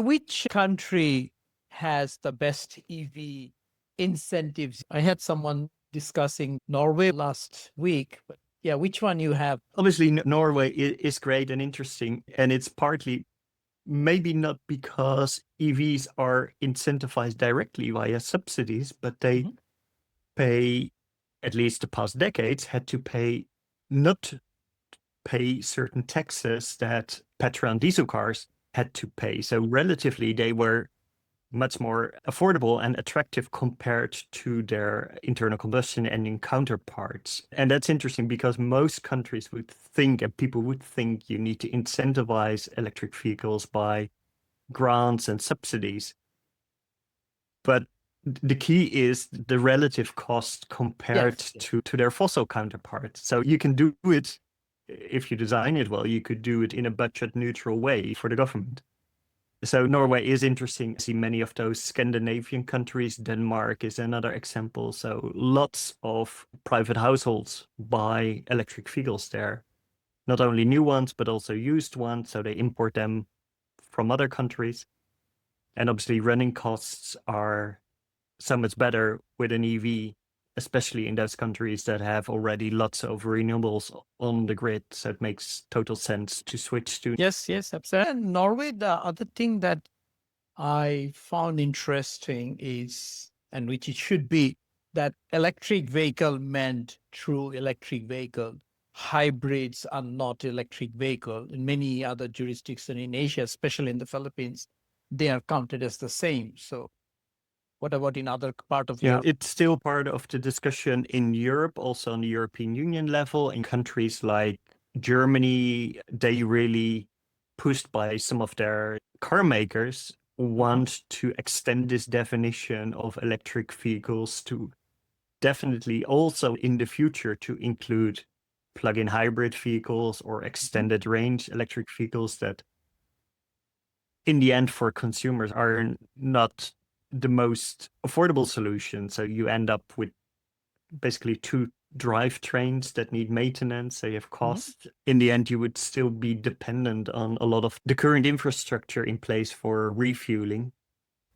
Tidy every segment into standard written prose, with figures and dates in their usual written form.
Which country has the best EV incentives? I had someone discussing Norway last week, but yeah, which one you have? Obviously, Norway is great and interesting, and it's partly maybe not because EVs are incentivized directly via subsidies, but they Mhm. pay, at least the past decades, had to pay not pay certain taxes that petrol and diesel cars had to pay. So relatively, they were much more affordable and attractive compared to their internal combustion engine counterparts. And that's interesting because most countries would think, and people would think, you need to incentivize electric vehicles by grants and subsidies. But the key is the relative cost compared Yes. to their fossil counterparts. So you can do it, if you design it well, you could do it in a budget neutral way for the government. So Norway is interesting. I see many of those Scandinavian countries. Denmark is another example. So lots of private households buy electric vehicles there. Not only new ones, but also used ones. So they import them from other countries. And obviously running costs are so much better with an EV, especially in those countries that have already lots of renewables on the grid. So it makes total sense to switch to. Yes, absolutely. And Norway, the other thing that I found interesting is, and which it should be, that electric vehicle meant true electric vehicle. Hybrids are not electric vehicle. In many other jurisdictions in Asia, especially in the Philippines, they are counted as the same. So what about in other part of Yeah, Europe? it's still part of the discussion in Europe, also on the European Union level. In countries like Germany, they really, pushed by some of their car makers, want to extend this definition of electric vehicles to definitely also in the future to include plug-in hybrid vehicles or extended range electric vehicles that in the end for consumers are not the most affordable solution. So you end up with basically two drivetrains that need maintenance, they have Mhm. cost. In the end, you would still be dependent on a lot of the current infrastructure in place for refueling.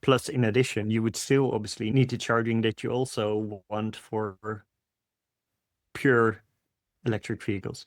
Plus, in addition, you would still obviously need the charging that you also want for pure electric vehicles.